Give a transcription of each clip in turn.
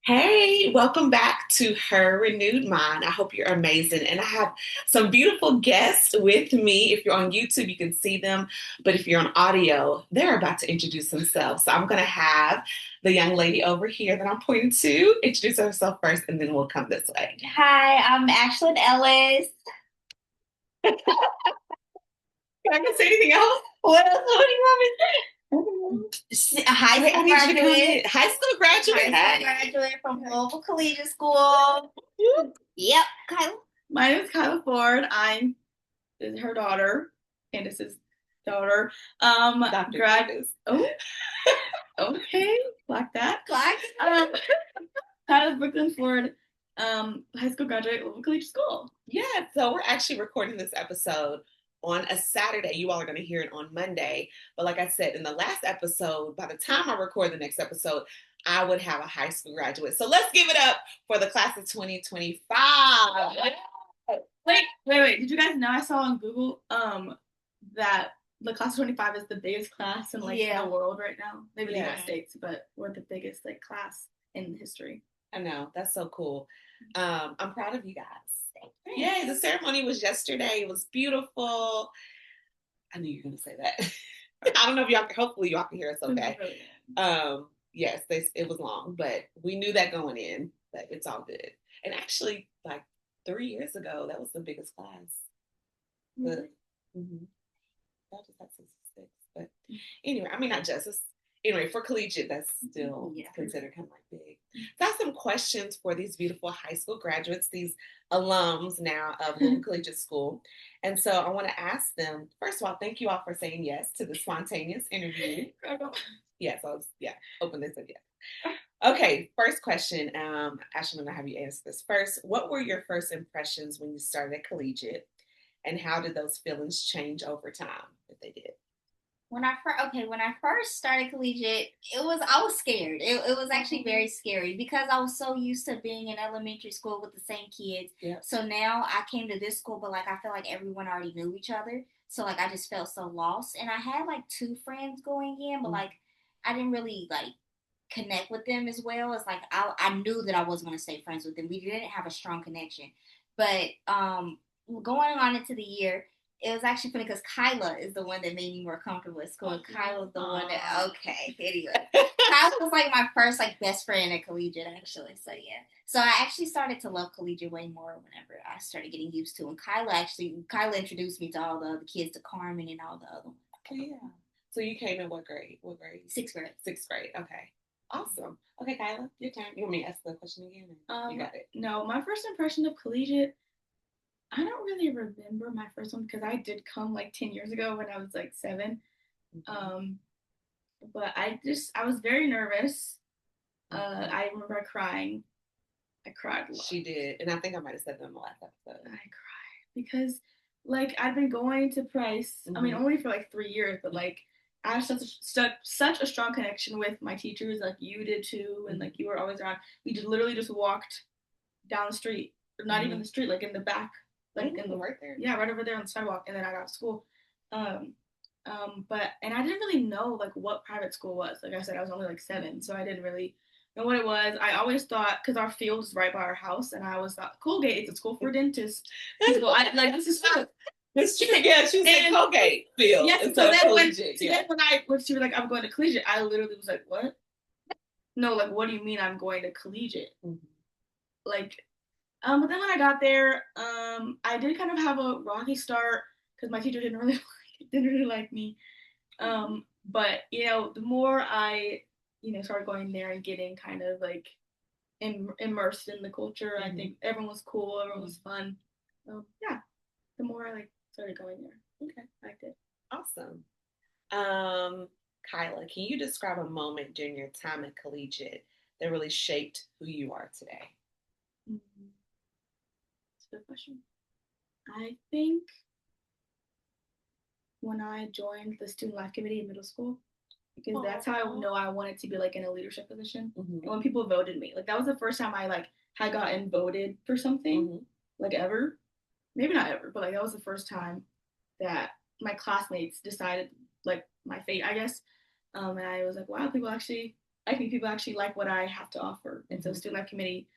Hey, welcome back to Her Renewed Mind. I hope you're amazing. And I have some beautiful guests with me. If you're on YouTube, you can see them. But if you're on audio, they're about to introduce themselves. So I'm going to have the young lady over here that I'm pointing to introduce herself first, and then we'll come this way. Hi, I'm Ashlynn Ellis. Can I say anything else? What do you want me to say? A high Wait, I school need you to come graduate. in. High school graduate. High school Hey. graduate from Louisville Collegiate School. Yep, Kyla. My name is Kyla Ford. I'm her daughter, Candace's daughter. Dr. Grad. Candace. Oh, okay, like that. Clark. Kyla Brooklyn Ford, high school graduate, Louisville Collegiate School. Yeah, so we're actually recording this episode on a Saturday. You all are going to hear it on Monday. But like I said, in the last episode, by the time I record the next episode, I would have a high school graduate. So let's give it up for the class of 2025. Wait. Did you guys know I saw on Google that the class of 25 is the biggest class in the world right now? Maybe the United States, but we're the biggest class in history. I know, that's so cool. I'm proud of you guys. Yay, the ceremony was yesterday. It was beautiful. I knew you were going to say that. I don't know if y'all, hopefully y'all can hear us okay. Yes, it was long, but we knew that going in, but it's all good. And actually, like 3 years ago, that was the biggest class. But, that was like 66. But anyway, I mean, not just, anyway, for collegiate, that's still considered kind of like big. So I have some questions for these beautiful high school graduates, these alums now of Louisville Collegiate School. And so I want to ask them, first of all, thank you all for saying yes to the spontaneous interview. Yes, open this up. Yeah. Okay, first question. Ashlynn, I'm going to have you answer this first. What were your first impressions when you started at collegiate? And how did those feelings change over time, if they did? When I first started collegiate, I was scared. It was actually very scary because I was so used to being in elementary school with the same kids. Yep. So now I came to this school, but I feel like everyone already knew each other. So I just felt so lost. And I had two friends going in, but I didn't really connect with them as well as I knew that I wasn't gonna stay friends with them. We didn't have a strong connection. But going on into the year, it was actually funny because Kyla is the one that made me more comfortable at school. Kyla's the one that anyway. Kyla was my first best friend at collegiate actually. So yeah. So I actually started to love collegiate way more whenever I started getting used to. And Kyla introduced me to all the other kids, to Carmen and all the other ones. Oh, yeah. So you came in what grade? What grade? Sixth grade. Sixth grade. Okay. Awesome. Okay, Kyla, your turn. You want me to ask the question again? You got it. No, my first impression of collegiate, I don't really remember my first one because I did come 10 years ago when I was 7. But I was very nervous. I remember crying. I cried a lot. She did. And I think I might have said that in the last episode. I cried because I'd been going to Price, I mean, only for 3 years, but I have such a strong connection with my teachers, you did too, and you were always around. We just literally just walked down the street, or not even the street, in the back, in the right there. Yeah, right over there on the sidewalk, and then I got to school. But I didn't really know what private school was. Like I said, I was only 7, so I didn't really know what it was. I always thought, because our field is right by our house, and I always thought Colgate is a school for dentists. This is fun. It's true. Yeah, she was in Colgate field. Yes, so then when she was like, I'm going to collegiate, I literally was like, what? No, what do you mean I'm going to collegiate? But then when I got there, I did kind of have a rocky start because my teacher didn't really like me. But the more I started going there and getting kind of immersed in the culture, I think everyone was cool, everyone was fun. So yeah, the more I started going there. Okay, I liked it. Awesome. Kyla, can you describe a moment during your time at collegiate that really shaped who you are today? That's a good question. I think when I joined the student life committee in middle school, because that's how I know I wanted to be in a leadership position. And when people voted me, that was the first time I had gotten voted for something ever. Maybe not ever, but that was the first time that my classmates decided my fate, I guess. And I was like, wow, people actually I think people actually like what I have to offer. And so Student Life Committee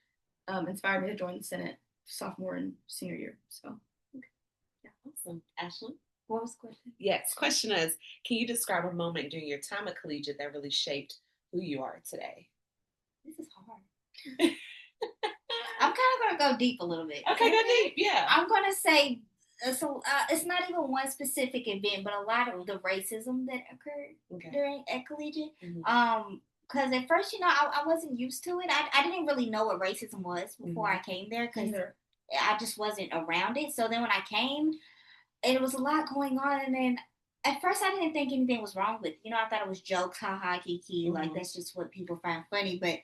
inspired me to join the Senate sophomore and senior year. So, yeah, awesome. Ashlynn? What was the question? Yes, question is, can you describe a moment during your time at Collegiate that really shaped who you are today? This is hard. I'm kind of going to go deep a little bit. Okay, go deep, yeah. I'm going to say, so it's not even one specific event, but a lot of the racism that occurred at Collegiate. Because at first, I wasn't used to it. I didn't really know what racism was before I came there because I just wasn't around it. So then when I came, it was a lot going on. And then at first, I didn't think anything was wrong with it. I thought it was jokes, haha, kiki. Like, that's just what people find funny. But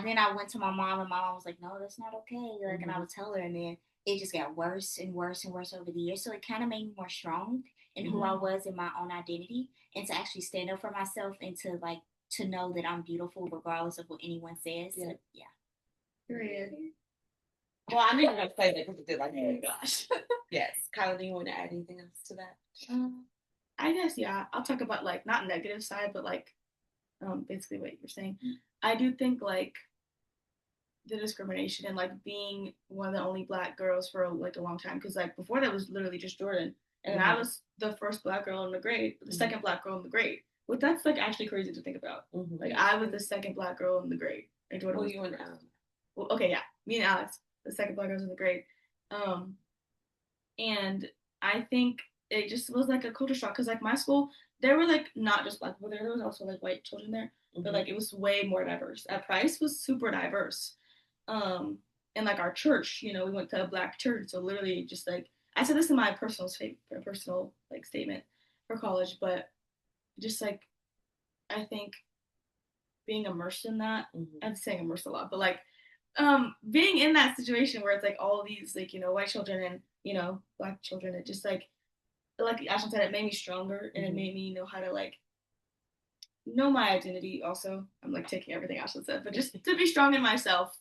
then I went to my mom, and my mom was like, no, that's not okay. Like, and I would tell her, and then it just got worse and worse and worse over the years. So it kind of made me more strong in who I was in my own identity, and to actually stand up for myself, and to know that I'm beautiful regardless of what anyone says. Yeah. Period. Well, I knew you were going to say that because it did like, oh gosh. Yes. Kyla, do you want to add anything else to that? I guess, yeah. I'll talk about, like, not negative side, but, like, basically what you're saying. I do think, like, the discrimination and, like, being one of the only Black girls for, like, a long time. Because, like, before that was literally just Jordan. And I was the first Black girl in the grade, the second Black girl in the grade. Well, that's, like, actually crazy to think about. Like, I was the second Black girl in the grade. And Jordan was you and Alex. Well, okay, yeah. Me and Alex, the second Black girls in the grade. And I think it just was, like, a culture shock. Because, like, my school, there were, like, not just Black people there. There was also, like, white children there. But, like, it was way more diverse. At Price was super diverse. And, like, our church, we went to a Black church. So, literally, just, like, I said this in my personal like, statement for college. But just, like, I think being immersed in that, I'm saying immersed a lot, but, like, being in that situation where it's, like, all these, like, white children and, Black children, it just, like Ashlynn said, it made me stronger, and it made me know how to, like, know my identity also. I'm, like, taking everything Ashlynn said, but just to be strong in myself,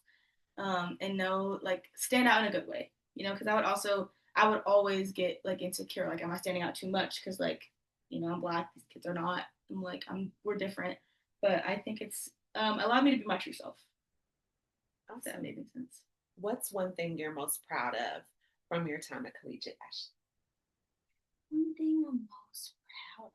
and know, like, stand out in a good way, because I would always get, like, insecure, like, am I standing out too much, because, like, I'm Black, these kids are not, I'm like, we're different, but I think it's allowed me to be my true self. Awesome. That made sense. What's one thing you're most proud of from your time at Collegiate, Ashlynn? One thing I'm most proud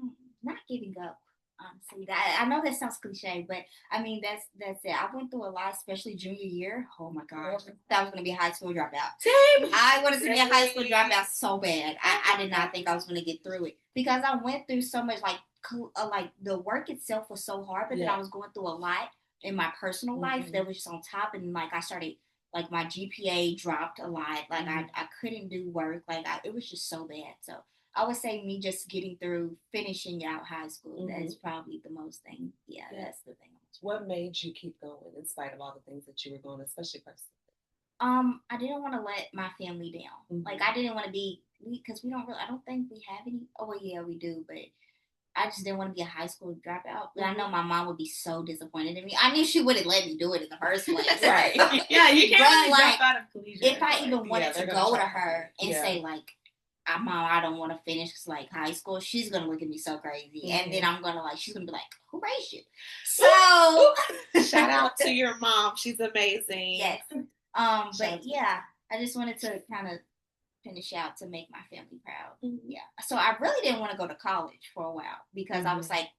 of? Not giving up, honestly. I know that sounds cliche, but I mean, that's it. I went through a lot, especially junior year. Oh my gosh. That was going to be a high school dropout. Same. I wanted to be a high school dropout so bad. I did not think I was going to get through it because I went through so much, like the work itself was so hard, but then I was going through a lot in my personal life that was just on top, and, like, I started, like, my GPA dropped a lot, like, I couldn't do work, like, it was just so bad. So I would say me just getting through finishing out high school, that's probably the most thing. Yeah, that's the thing. What made you keep going in spite of all the things that you were going, especially personally? I didn't want to let my family down. Like, I didn't want to be, because I don't think we have any. Oh, well, yeah, we do, but I just didn't want to be a high school dropout. But I know my mom would be so disappointed in me. I knew she wouldn't let me do it in the first place. Right. Yeah, you can't really drop out of Collegiate. If I even wanted to go to her and say, like, Mom, I don't want to finish, like, high school, she's going to look at me so crazy. And then I'm going to, like, she's going to be like, who raised you? So. Shout out to your mom. She's amazing. Yes. But, yeah, I just wanted to kind of finish out to make my family proud. Yeah. So I really didn't want to go to college for a while because I was like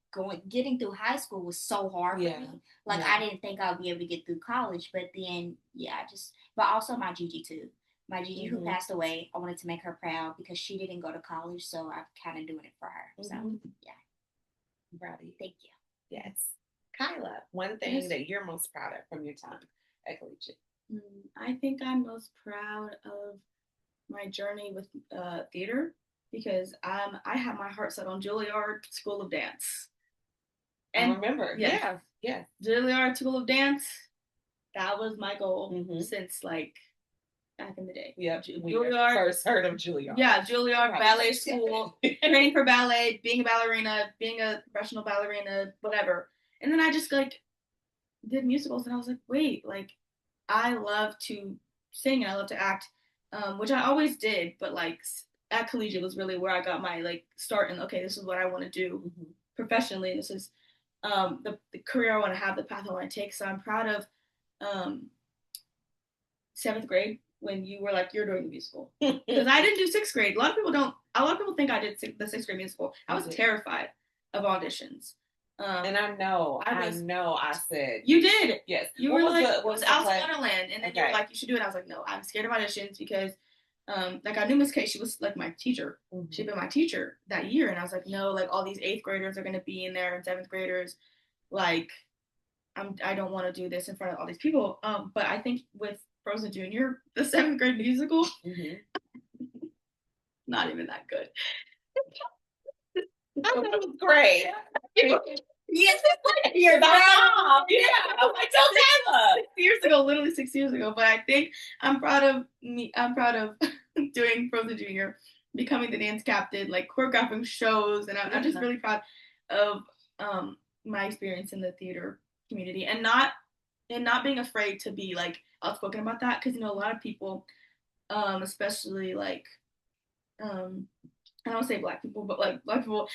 getting through high school was so hard for me. Like I didn't think I would be able to get through college, but then but also my Gigi too. My Gigi who passed away, I wanted to make her proud because she didn't go to college, so I'm kind of doing it for her. So yeah. I'm proud of you. Thank you. Yes. Kyla, one thing that you're most proud of from your time at Collegiate. I think I'm most proud of my journey with theater because I have my heart set on Juilliard School of Dance. And I remember, yeah. Juilliard School of Dance, that was my goal since like back in the day. Yeah, Juilliard. First heard of Juilliard. Yeah, Juilliard Ballet School, training for ballet, being a ballerina, being a professional ballerina, whatever. And then I just like did musicals, and I was like, wait, like I love to sing and I love to act. Which I always did, but like at Collegiate was really where I got my like start in, okay, this is what I want to do professionally. And this is the career I want to have, the path I want to take. So I'm proud of 7th grade when you were like, you're doing the musical. Because I didn't do 6th grade. A lot of people think I did the 6th grade musical. I was terrified of auditions. And I said you did. Yes. You were like, it was Alice in Wonderland, and then you were like, you should do it. I was like, no, I'm scared of auditions because like I knew Miss K, she was like my teacher. She'd been my teacher that year, and I was like, no, like all these 8th graders are gonna be in there and 7th graders, like I don't want to do this in front of all these people. But I think with Frozen Junior, the 7th grade musical, not even that good. I thought it was great. Yes, you're mom. Yeah, I'm like, tell Kyla. 6 years ago, literally 6 years ago. But I think I'm proud of doing Frozen Junior, becoming the dance captain, like choreographing shows, and I'm just really proud of my experience in the theater community, and not being afraid to be like outspoken about that, because a lot of people, especially like I don't want to say Black people, but like Black people,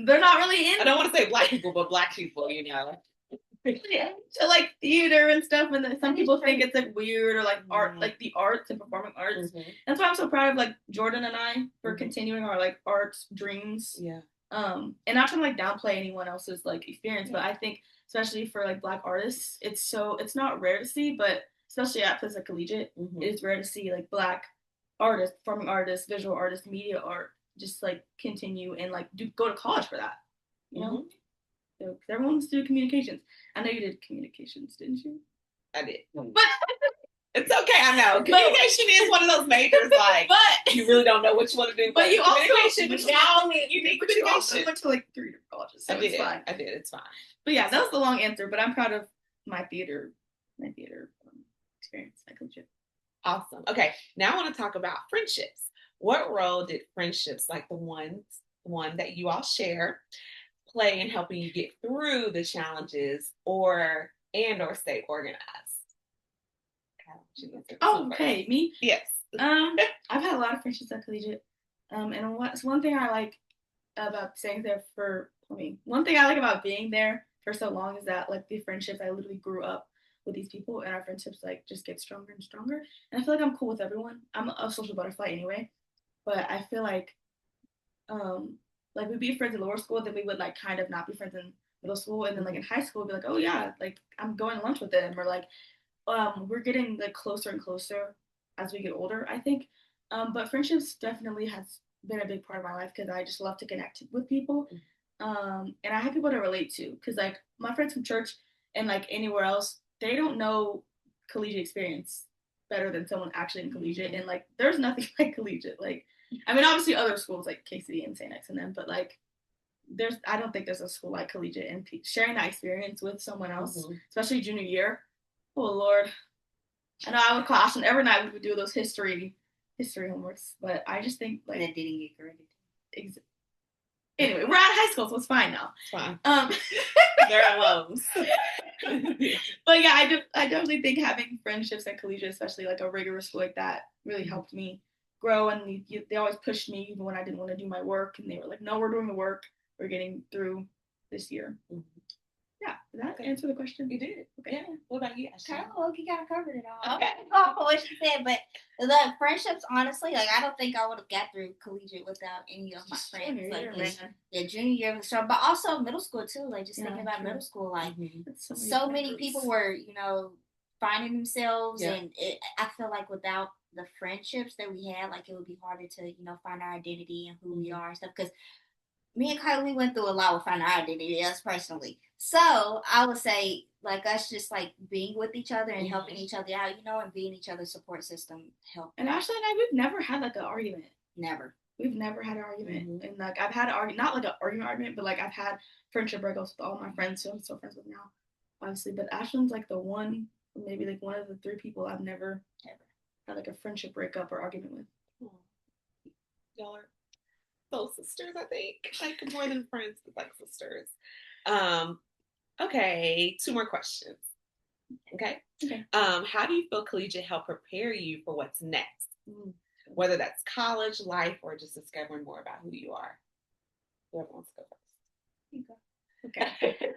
they're not really in. I don't want to say Black people, but Black people, to like theater and stuff, and then some people think it's like weird or like art, like the arts and performing arts. That's why I'm so proud of like Jordan and I for continuing our like arts dreams. Yeah. And not trying to like downplay anyone else's like experience, but I think especially for like Black artists, it's not rare to see, but especially at places like Collegiate, it's rare to see like Black artists, performing artists, visual artists, media art, just like continue and like go to college for that, So everyone wants to do communications. I know you did communications, didn't you? I did. But it's okay, I know. Communication is one of those majors, like, but you really don't know which one to do. But you also, you need communication. You also went to like 3 different colleges, so it's fine. I did, it's fine. But yeah, that was the long answer, but I'm proud of my theater experience at Collegiate. Awesome. Okay, now I want to talk about friendships. What role did friendships, like the one that you all share, play in helping you get through the challenges or stay organized? Okay, me? Yes. I've had a lot of friendships at Collegiate. And one thing I like about staying there one thing I like about being there for so long is that like the friendships, I literally grew up with these people, and our friendships like just get stronger and stronger. And I feel like I'm cool with everyone. I'm a social butterfly anyway, but I feel like like we'd be friends in lower school, then we would like kind of not be friends in middle school, and then like in high school, we'd be like, oh yeah, like I'm going to lunch with them, or like we're getting like closer and closer as we get older, I think. But friendships definitely has been a big part of my life because I just love to connect with people, and I have people to relate to, because like my friends from church and like anywhere else, they don't know collegiate experience better than someone actually in collegiate, and like there's nothing like collegiate. Like, I mean, obviously other schools like KCD and St. X and them, but like I don't think there's a school like collegiate, and sharing that experience with someone else, especially junior year. Oh Lord, I know I would call Ashlynn every night. We would do those history homeworks, but I just think like that didn't get graded. Anyway, we're out of high school, so it's fine now. It's fine. They're alums. But yeah, I definitely think having friendships at Collegiate, especially like a rigorous school like that, really helped me grow. And they always pushed me even when I didn't want to do my work, and they were like, "No, we're doing the work. We're getting through this year." Yeah, did that answer the question? You did. Okay. Yeah. What about you, Ashlynn? You kind of covered it all. Okay. What she said, but the friendships, honestly, like I don't think I would have got through Collegiate without any of my friends. Like junior year was strong, but also middle school too. Like just thinking about middle school, like so many people were, finding themselves, and I feel like without the friendships that we had, like it would be harder to, find our identity and who we are and stuff. Because me and Kyla, we went through a lot with finding our identity, us personally. So I would say, like, us just like being with each other and helping each other out, and being each other's support system helped. And Ashlynn and I, we've never had like an argument. Never. We've never had an argument. And like I've had an argument, not like an argument, but like I've had friendship breakups with all my friends who I'm still friends with now, obviously. But Ashlynn's like the one, maybe like one of the 3 people I've never had like a friendship breakup or argument with. Y'all are soul sisters, I think. Like more than friends, but like sisters. Okay, 2 more questions. Okay. How do you feel Collegiate helped prepare you for what's next? Whether that's college, life, or just discovering more about who you are. Whoever wants to go first. Okay.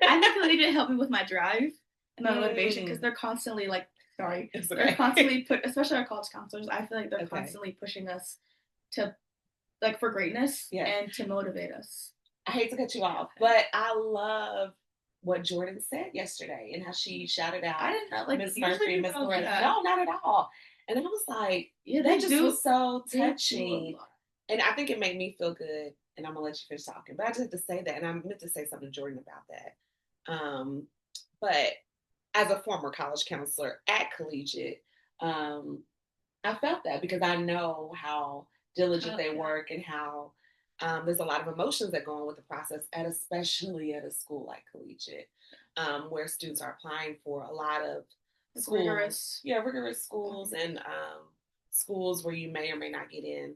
I think Collegiate helped me with my drive and my motivation because they're constantly like, they're constantly especially our college counselors. I feel like they're constantly pushing us to like for greatness and to motivate us. I hate to cut you off, but I love what Jordan said yesterday and how she shouted out, I didn't know, like, Miss Murphy, Miss Perez. No, not at all. And I was like, that just was so touching. And I think it made me feel good. And I'm going to let you finish talking. But I just had to say that. And I meant to say something to Jordan about that. But as a former college counselor at Collegiate, I felt that because I know how diligent they work and how there's a lot of emotions that go on with the process, and especially at a school like Collegiate, where students are applying for a lot of schools, rigorous schools, and schools where you may or may not get in,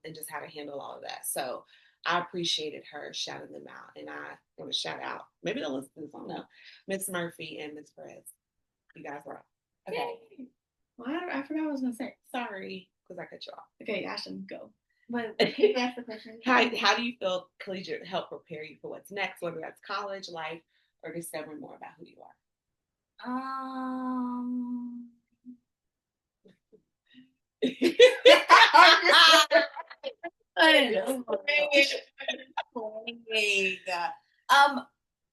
and just how to handle all of that. So I appreciated her shouting them out, and I want to shout out, maybe they'll listen to this, I don't know, Miss Murphy and Miss Perez. You guys rock. Okay. Well, I forgot what I was going to say. Sorry, because I cut you off. Okay, Ashlynn, go. But can you ask the question? How do you feel Collegiate helped prepare you for what's next, whether that's college, life, or discovering more about who you are?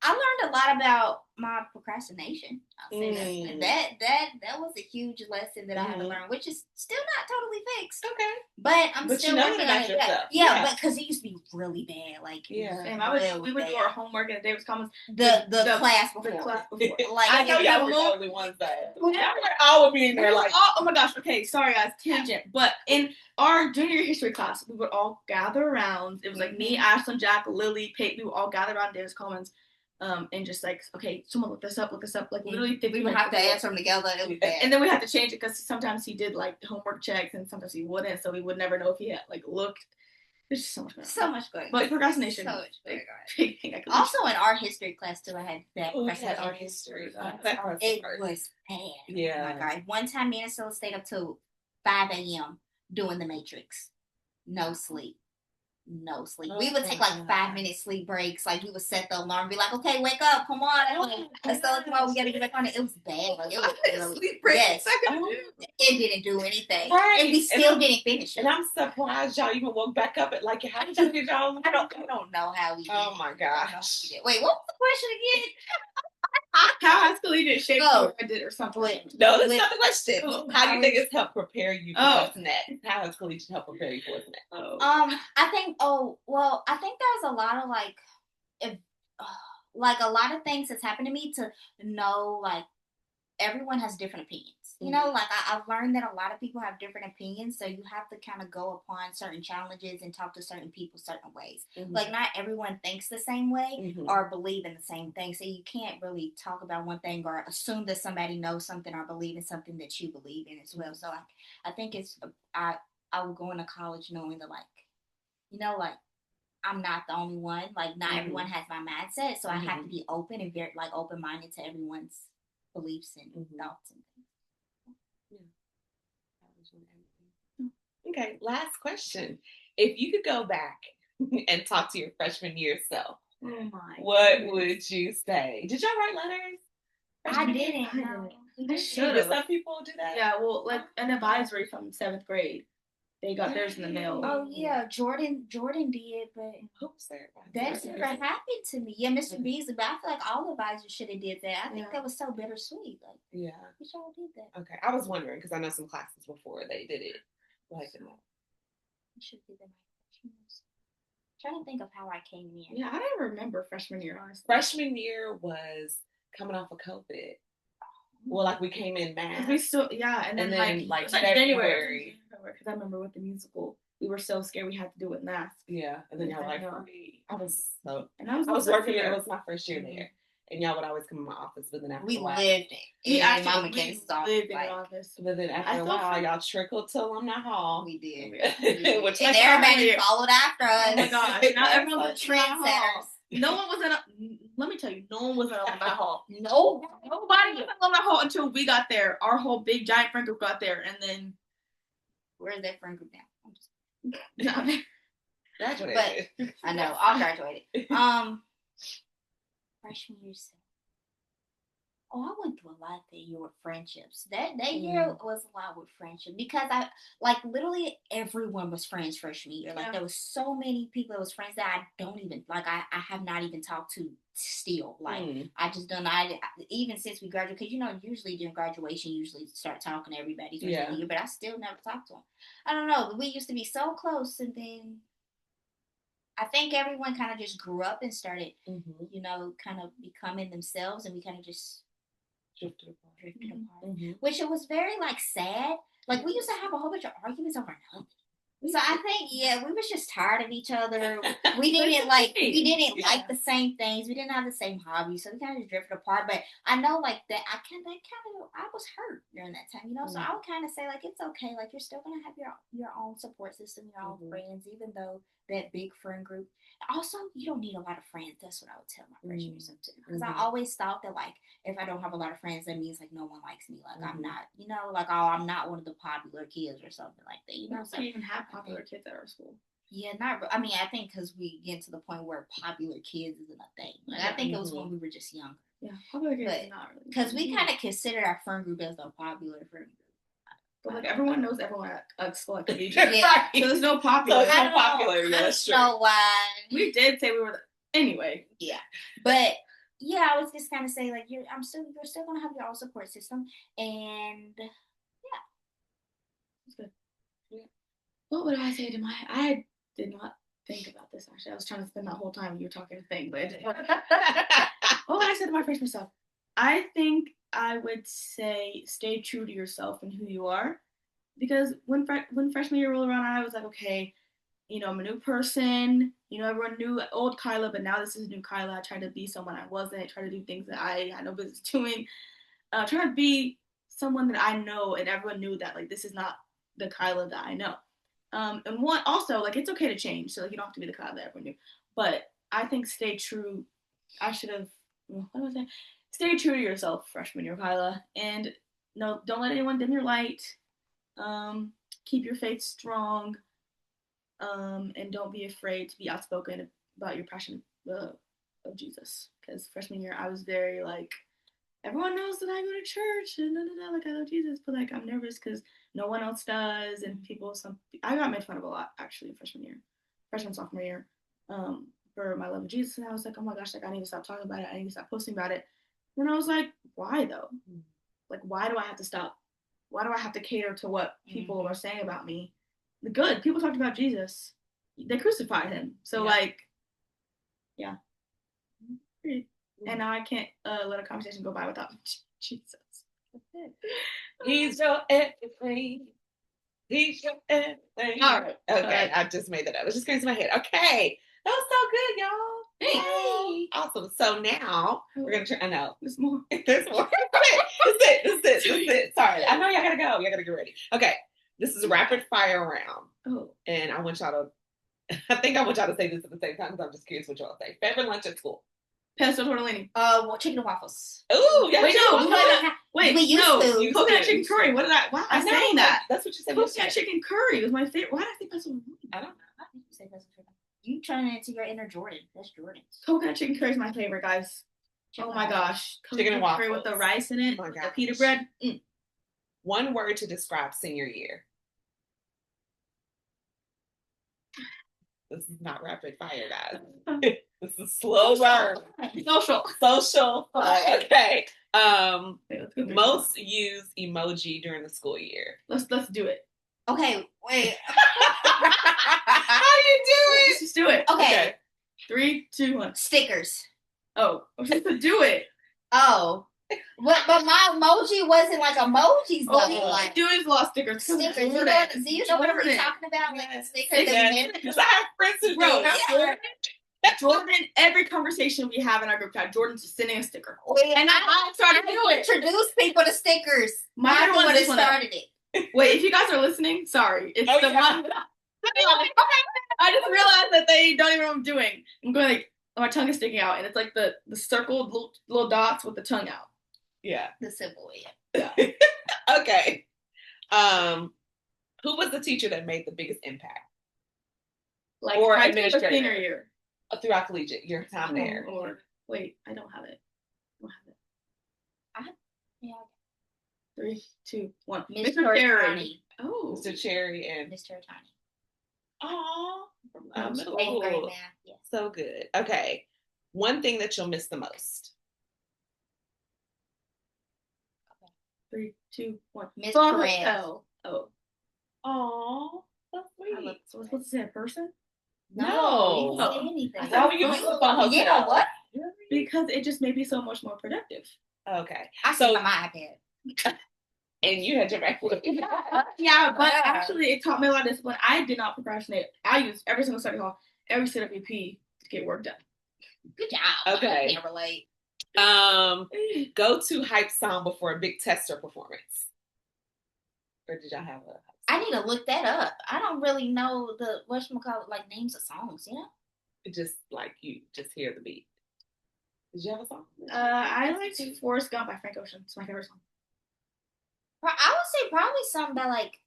I learned a lot about my procrastination. I'll say that was a huge lesson that I had to learn, which is still not totally fixed. Okay, but I'm still working on it. Yeah, but because it used to be really bad. Like, we would do our homework in David's Commons. The class before. Like, I know y'all were the only ones that all would be in there. Like, oh my gosh. Okay, sorry guys, tangent. But in our junior history class, we would all gather around. It was like me, Ashlynn, Jack, Lily, Pate. We would all gather around David's Commons. And just like, okay, someone look this up. Like, literally, we would have to answer them together. It was bad. And then we had to change it because sometimes he did like homework checks and sometimes he wouldn't, so we would never know if he had like looked. There's just so much going on. So much going on. But procrastination. So much going on. Also, in our history class too, I had that. Our history. It was bad. Yeah. Oh my God. One time, me and Stella stayed up till 5 a.m. doing the Matrix. No sleep. We would take like 5-minute sleep breaks. Like, we would set the alarm, be like, okay, wake up, come on. Let's go, come on, we gotta get back on it. It was bad. Like, it was really, sleep breaks. Yes. It didn't do anything. Right. And we still didn't finish it. And I'm surprised y'all even woke back up at like, how did you get y'all? I don't know how we did. Oh my gosh. Wait, what was the question again? How has Collegiate shaped you I did or something? No, that's not the question. How do you think it's helped prepare you for what's next? How has Collegiate helped prepare you for what's next? I think there's a lot of a lot of things that's happened to me to know, like, everyone has different opinions. You know, like, I've learned that a lot of people have different opinions, so you have to kind of go upon certain challenges and talk to certain people certain ways. Like, not everyone thinks the same way or believe in the same thing, so you can't really talk about one thing or assume that somebody knows something or believe in something that you believe in as well. So I think I would go into college knowing that, like, you know, like, I'm not the only one. Like, not everyone has my mindset, so I have to be open and very, like, open-minded to everyone's beliefs and thoughts and things. Okay, last question. If you could go back and talk to your freshman year self, what would you say? Did y'all write letters? I didn't. No. I should have. Some people do that. Yeah, well, like an advisory from 7th grade. They got theirs in the mail. Oh yeah, Jordan did, but that never happened to me. Yeah, Mr. Beasley, but I feel like all advisors should have did that. I think that was so bittersweet. Like, we all did that. Okay, I was wondering because I know some classes before they did it. Like, I should do that. Trying to think of how I came in. Yeah, I don't remember freshman year, honestly. Freshman year was coming off of COVID. Well, like, we came in mass. We still, and then like January. Because I remember with the musical, we were so scared we had to do it mass. Yeah, and then y'all like, I was working. It was my first year there, and y'all would always come in my office. But then after a while, we lived in. Yeah, Mama came lived in the office. But then after a while, y'all trickled to Alumni Hall. We did. Which and everybody followed after us. Oh my gosh! Now everyone was trendsetters. No one was let me tell you, no one was in Alumni Hall. Nobody was in Alumni Hall until we got there. Our whole big giant friend group got there, and then where's that friend group now? Graduated. But I know, all graduated. freshman year. Oh, I went through a lot that year with friendships. That year was a lot with friendship because I like literally everyone was friends freshman year. Like there was so many people that was friends that I don't even like. I have not even talked to still. Like I just don't. Even since we graduated, because usually during graduation, usually start talking to everybody freshman year, but I still never talked to them. I don't know. But we used to be so close, and then I think everyone kind of just grew up and started, kind of becoming themselves, and we kind of just drifted apart. Which it was very like sad. Like we used to have a whole bunch of arguments over nothing. So I think we was just tired of each other. We didn't like the same things. We didn't have the same hobbies, so we kind of just drifted apart. But I know like that I was hurt during that time, So I would kind of say like it's okay. Like you're still gonna have your own support system, your own friends, even though that big friend group. Also, you don't need a lot of friends. That's what I would tell my freshman years too. Because I always thought that like if I don't have a lot of friends, that means like no one likes me. Like I'm not, like I'm not one of the popular kids or something like that. We don't even have popular kids at our school. Yeah, I mean, I think because we get to the point where popular kids isn't a thing. Like I think it was when we were just younger. Yeah, popular kids is not really. Because we kind of considered our friend group as a popular friend group. But like everyone knows everyone at school at Collegiate. Yeah. So there's no popular. So it's no popular. Yeah, that's true. I don't know why. We did say we were anyway. Yeah. But yeah, I was just kind of saying like you're still gonna have your own support system, and yeah. That's good. Yeah. What would I say to I did not think about this actually. I was trying to spend that whole time you were talking to think, but what would I say to my freshman self? I think I would say stay true to yourself and who you are, because when freshman year rolled around, I was like, okay, I'm a new person. Everyone knew old Kyla, but now this is new Kyla. I tried to be someone I wasn't. I tried to do things that I had no business doing. Trying to be someone that I know, and everyone knew that like this is not the Kyla that I know. And one also like it's okay to change, so like you don't have to be the Kyla that everyone knew. But I think stay true. I should have. What was I? Stay true to yourself, freshman year, Kyla, and no, don't let anyone dim your light. Keep your faith strong, and don't be afraid to be outspoken about your passion of Jesus. Because freshman year, I was very like, everyone knows that I go to church and like I love Jesus, but like I'm nervous because no one else does, and I got made fun of a lot actually freshman sophomore year, for my love of Jesus, and I was like, oh my gosh, like I need to stop talking about it. I need to stop posting about it. And I was like, why though? Like, why do I have to stop? Why do I have to cater to what people are saying about me? The good people talked about Jesus. They crucified him. So like, yeah. And now I can't let a conversation go by without Jesus. He's your everything. He's your everything. All right. Okay, I just made that up. It just came to my head. Okay. That was so good, y'all. Hey. Awesome. So now we're going to try. I know. There's more. There's more. That's it. Sorry. I know y'all got to go. Y'all got to get ready. Okay. This is a rapid fire round. Oh. And I want y'all to, I think I want y'all to say this at the same time because I'm just curious what y'all say. Favorite lunch at school? Pesto tortellini. Well, chicken and waffles. Ooh, yeah. Wait, we used to. Coconut chicken curry. Why am I saying that? That's what you said. Coconut chicken curry was my favorite. Why did I say pesto tortellini? I don't know. I think you say pesto tortellini. You turn it into your inner Jordan. That's Jordan. Coconut chicken curry is my favorite, guys. Oh my gosh. Chicken and waffles. Curry with the rice in it. The pita bread. One word to describe senior year. This is not rapid fire, guys. This is slow burn. Social. Okay. Most used emoji during the school year. Let's do it. Okay, wait. How do you do it? Let's just do it. Okay. 3, 2, 1. Stickers. Oh, we're supposed to do it. Oh. But my emoji wasn't like emojis though. Like doing lost stickers. Stickers. You know what we're talking about? Like stickers that we made. Because I have friends who do it. Jordan, every conversation we have in our group chat, Jordan's just sending a sticker. And I started to introduce people to stickers. My one that started it. Wait, if you guys are listening, sorry. It's the one. I just realized that they don't even know what I'm doing. I'm going like, my tongue is sticking out, and it's like the circled little dots with the tongue out. Yeah. The simple way. Yeah. Okay. Who was the teacher that made the biggest impact? Like or administrator? Senior year. Throughout collegiate, your time there. Or Wait, I don't have it. Yeah. 3, 2, 1. Mr. Cherry. Oh. Mr. Cherry and Mr. Tiny. Oh, middle Eighth grade school. math. Yes. So good. Okay. One thing that you'll miss the most. 3, 2, 1. Miss Perez. Oh. Oh, that's sweet. So we're supposed to say a person? No. You didn't say anything. Oh, you miss the fun hotel. Yeah, what? Because it just made me so much more productive. Okay. I saw my iPad. And you had your MacBook. Yeah, but actually it taught me a lot of discipline. I did not procrastinate. I used every single study hall, every CWP to get work done. Good job. Okay. I can't relate. Go to hype song before a big test or performance. Or did y'all have a? I need to look that up. I don't really know the whatchamacallit, like names of songs, you know? Just like you just hear the beat. Did you have a song? I liked Forrest Gump by Frank Ocean. It's my favorite song. I would say probably something by like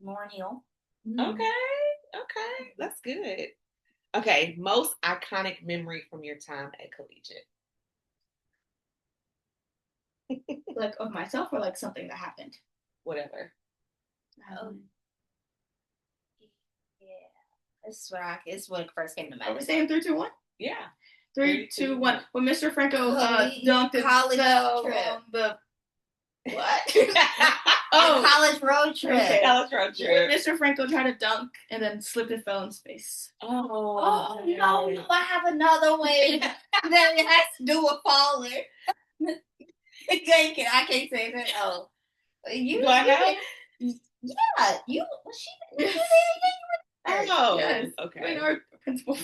Lauryn Hill. Okay, that's good. Okay, most iconic memory from your time at Collegiate. Like of myself or like something that happened? Whatever. Oh. Yeah. It's what first came to mind. Are we saying 3, 2, 1? Yeah. 3, 2, 1. When Mr. Franco dunked college trip. on the what? College road trip. Okay. College road trip. When Mr. Franco tried to dunk and then slipped and fell in space. Oh no! I have another way that it has to do with falling. I can't say that. Oh, Do I know? Yeah, you. Was she? Oh, yes. Okay. Wait, our principal.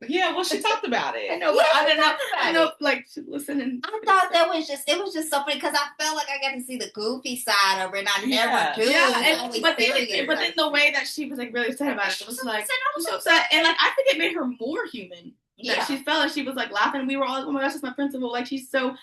Yeah, well, she talked about it. I know, but I didn't know. I know, like, listen and. I thought it was just something because I felt like I got to see the goofy side of it, and I never do. Yeah, but then the way that she was like really upset about it was like so upset, and like I think it made her more human. Yeah, that she felt like she was like laughing. We were all, oh my gosh, that's my principal. Like she's so,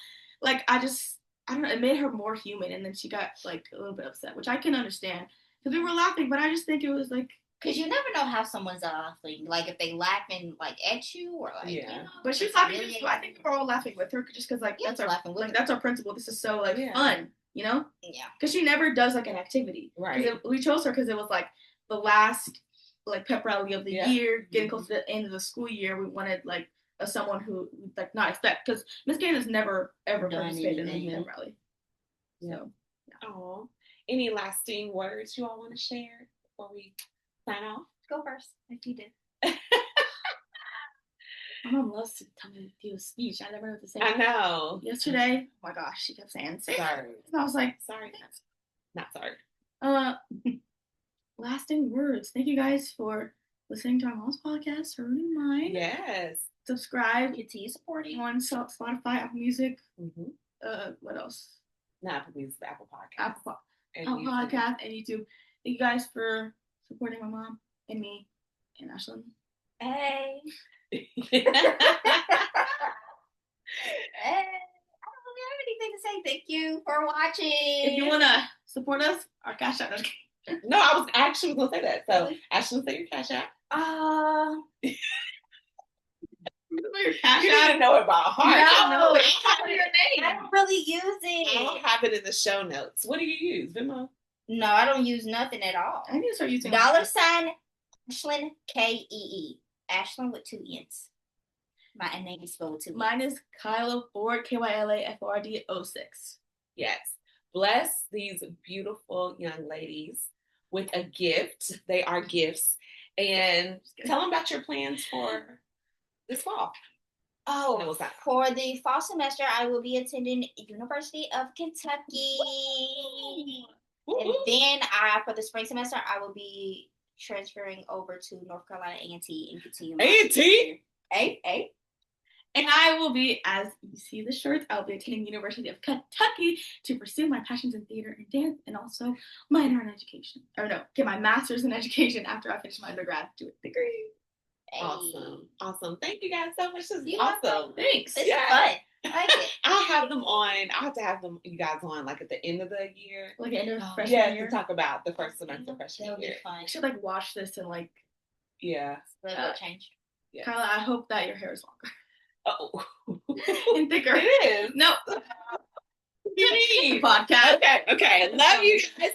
like I don't know. It made her more human, and then she got like a little bit upset, which I can understand because we were laughing, but I just think it was like. Because you never know how someone's laughing, like if they laughing like at you or like. Yeah. You know, but she's laughing. I think we were all laughing with her just because like that's our principal. This is so like fun, you know. Yeah. Because she never does like an activity. Right. We chose her because it was like the last like pep rally of the year, getting close to the end of the school year. We wanted like someone who like not expect because Miss Candace never ever participated in a pep rally. So. Oh, any lasting words you all want to share before we sign off? Go first, if you did. My mom loves to tell me to do a speech. I never know what to say. I know. Yesterday, oh my gosh, she kept saying, "Sorry," and I was like, "Sorry, not sorry." Lasting words. Thank you guys for listening to our mom's podcast, Her and Mine. Yes. Subscribe. Continue supporting on Spotify, Apple Music. Mm-hmm. What else? Not Apple Music, Apple Podcast. Apple Podcast and YouTube. Thank you guys for supporting my mom and me and Ashlynn. Hey. Hey. I don't really have anything to say. Thank you for watching. If you want to support us, our Cash App. No, I was actually going to say that. So, Ashlynn, say your Cash App. Your Cash you App? didn't know it by heart. No, I don't really use it. I don't have it in the show notes. What do you use, Venmo? No, I don't use nothing at all. I need to start using $, Ashlynn, Kee. Ashlynn with 2 N's. My name is spelled with 2 N's. Mine is Kyla Ford, KYLAFORD 06. Yes. Bless these beautiful young ladies with a gift. They are gifts. And tell them about your plans for this fall. Oh, for the fall semester, I will be attending University of Kentucky. Woo-hoo. And then for the spring semester, I will be transferring over to North Carolina A&T and continue. A&T? A. And I will be, as you see the shirts, I'll be attending the University of Kentucky to pursue my passions in theater and dance and also minor in education. Or no, get my master's in education after I finish my undergraduate degree. Hey. Awesome. Thank you guys so much. This is awesome. Thanks. This is fun. I like it. I'll have them on. I'll have to have you guys on like at the end of the year. Like end of freshman year? To talk about the first semester freshman year. That'll be fun. I should like watch this and like change. Yeah. Kyla, I hope that your hair is longer. Oh. And thicker. It is. No. Podcast. Okay. Love you guys